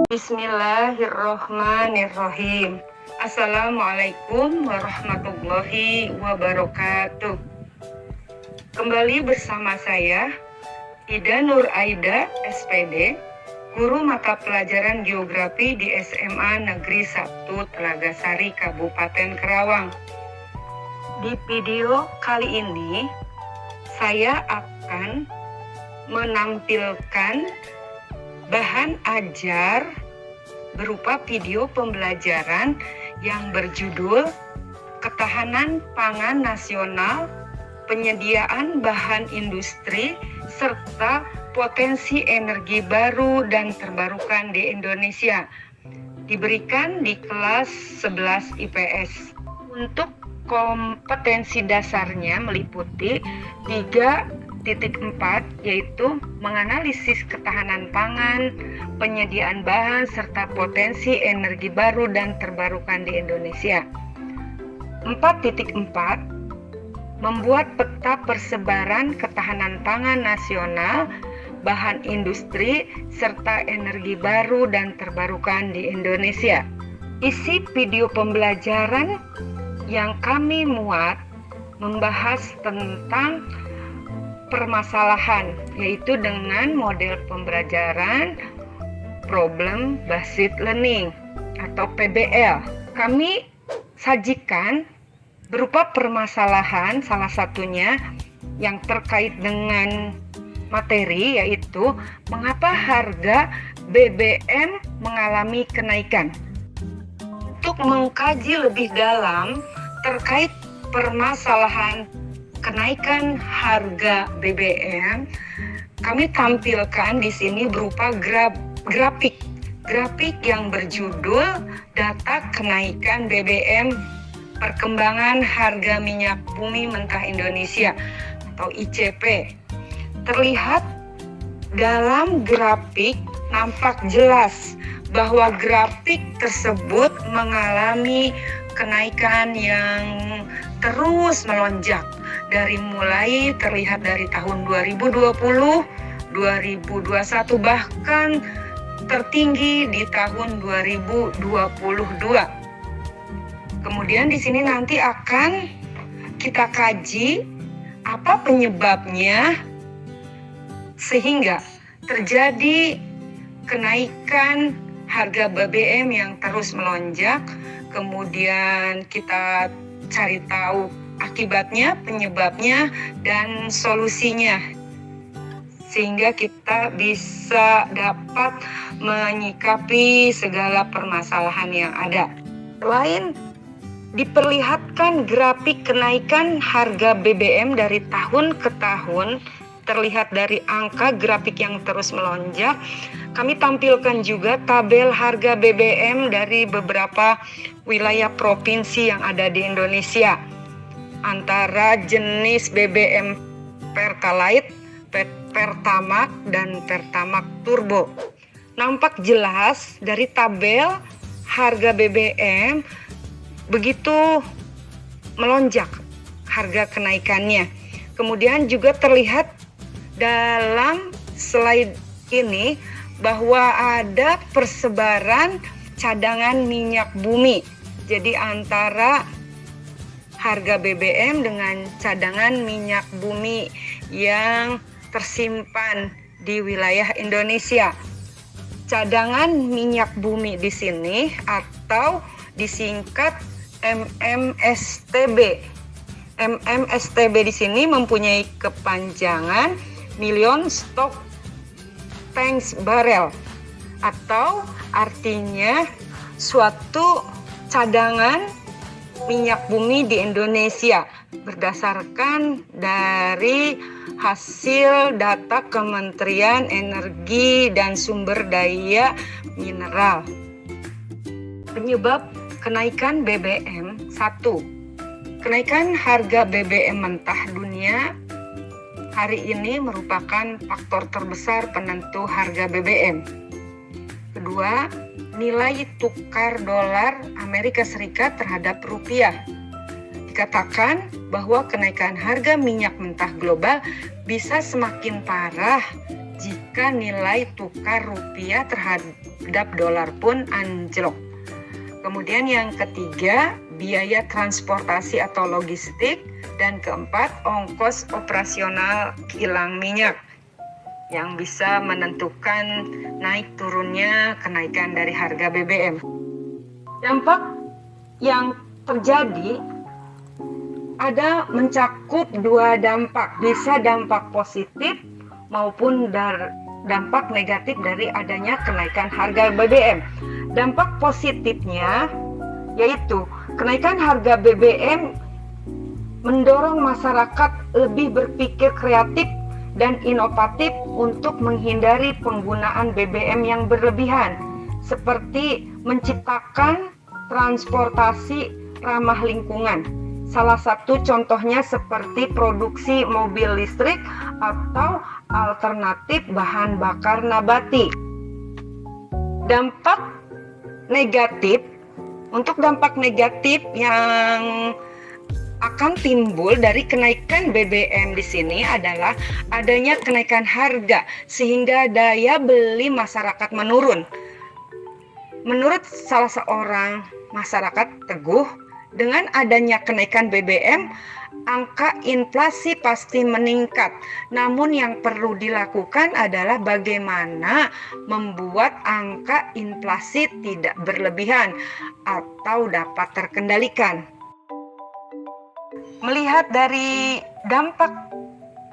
Bismillahirrohmanirrohim. Assalamualaikum warahmatullahi wabarakatuh. Kembali bersama saya, Ida Nur Aida, SPD, guru mata pelajaran geografi di SMA Negeri 1 Telagasari, Kabupaten Karawang. Di video kali ini, saya akan menampilkan bahan ajar berupa video pembelajaran yang berjudul Ketahanan Pangan Nasional, Penyediaan Bahan Industri, serta Potensi Energi Baru dan Terbarukan di Indonesia. Diberikan di kelas 11 IPS. Untuk kompetensi dasarnya meliputi 3.4, yaitu menganalisis ketahanan pangan, penyediaan bahan, serta potensi energi baru dan terbarukan di Indonesia. 4.4, membuat peta persebaran ketahanan pangan nasional, bahan industri, serta energi baru dan terbarukan di Indonesia. Isi video pembelajaran yang kami muat membahas tentang permasalahan, yaitu dengan model pembelajaran Problem Based Learning atau PBL. Kami sajikan berupa permasalahan, salah satunya yang terkait dengan materi, yaitu mengapa harga BBM mengalami kenaikan. Untuk mengkaji lebih dalam terkait permasalahan kenaikan harga BBM, kami tampilkan di sini berupa grafik yang berjudul Data Kenaikan BBM Perkembangan Harga Minyak Bumi Mentah Indonesia atau ICP. Terlihat dalam grafik nampak jelas bahwa grafik tersebut mengalami kenaikan yang terus melonjak dari mulai terlihat dari tahun 2020, 2021, bahkan tertinggi di tahun 2022. Kemudian di sini nanti akan kita kaji apa penyebabnya sehingga terjadi kenaikan harga BBM yang terus melonjak. Kemudian kita cari tahu akibatnya, penyebabnya, dan solusinya, sehingga kita bisa dapat menyikapi segala permasalahan yang ada. Selain diperlihatkan grafik kenaikan harga BBM dari tahun ke tahun, terlihat dari angka grafik yang terus melonjak, kami tampilkan juga tabel harga BBM dari beberapa wilayah provinsi yang ada di Indonesia. Antara jenis BBM Pertalite, Pertamax, dan Pertamax Turbo. Nampak jelas dari tabel harga BBM begitu melonjak harga kenaikannya. Kemudian juga terlihat dalam slide ini bahwa ada persebaran cadangan minyak bumi. Jadi antara harga BBM dengan cadangan minyak bumi yang tersimpan di wilayah Indonesia. Cadangan minyak bumi di sini atau disingkat MMSTB. MMSTB di sini mempunyai kepanjangan Million Stock Tanks Barrel, atau artinya suatu cadangan minyak bumi di Indonesia berdasarkan dari hasil data Kementerian Energi dan Sumber Daya Mineral. Penyebab kenaikan BBM: 1. Kenaikan harga BBM mentah dunia hari ini merupakan faktor terbesar penentu harga BBM. Kedua, nilai tukar dolar Amerika Serikat terhadap rupiah. Dikatakan bahwa kenaikan harga minyak mentah global bisa semakin parah jika nilai tukar rupiah terhadap dolar pun anjlok. Kemudian yang ketiga, biaya transportasi atau logistik. Dan keempat, ongkos operasional kilang minyak yang bisa menentukan naik turunnya kenaikan dari harga BBM. Dampak yang terjadi ada mencakup dua dampak, bisa dampak positif maupun dampak negatif dari adanya kenaikan harga BBM. Dampak positifnya yaitu kenaikan harga BBM mendorong masyarakat lebih berpikir kreatif dan inovatif untuk menghindari penggunaan BBM yang berlebihan, seperti menciptakan transportasi ramah lingkungan. Salah satu contohnya seperti produksi mobil listrik atau alternatif bahan bakar nabati. Dampak negatif, untuk dampak negatif yang akan timbul dari kenaikan BBM di sini adalah adanya kenaikan harga sehingga daya beli masyarakat menurun. Menurut salah seorang masyarakat teguh, dengan adanya kenaikan BBM, angka inflasi pasti meningkat. Namun yang perlu dilakukan adalah bagaimana membuat angka inflasi tidak berlebihan atau dapat terkendalikan. Melihat dari dampak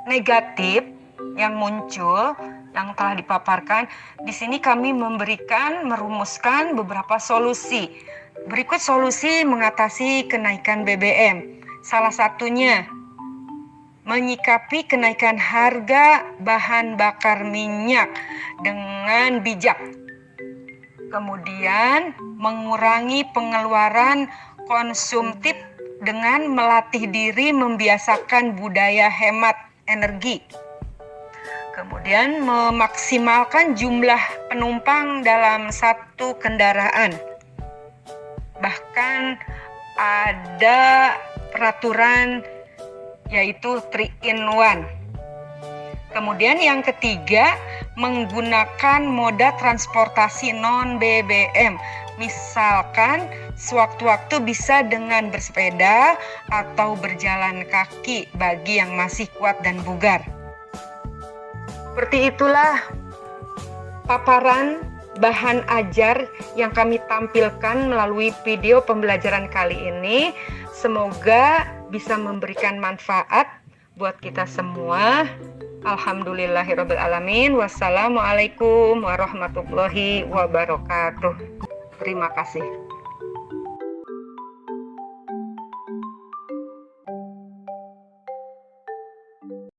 negatif yang muncul, yang telah dipaparkan, di sini kami merumuskan beberapa solusi. Berikut solusi mengatasi kenaikan BBM. Salah satunya, menyikapi kenaikan harga bahan bakar minyak dengan bijak. Kemudian, mengurangi pengeluaran konsumtif dengan melatih diri membiasakan budaya hemat energi. Kemudian memaksimalkan jumlah penumpang dalam satu kendaraan. Bahkan ada peraturan yaitu 3-in-1. Kemudian yang ketiga, menggunakan moda transportasi non-BBM. Misalkan sewaktu-waktu bisa dengan bersepeda atau berjalan kaki bagi yang masih kuat dan bugar. Seperti itulah paparan bahan ajar yang kami tampilkan melalui video pembelajaran kali ini. Semoga bisa memberikan manfaat buat kita semua. Alhamdulillahirabbil alamin. Wassalamualaikum warahmatullahi wabarakatuh. Terima kasih.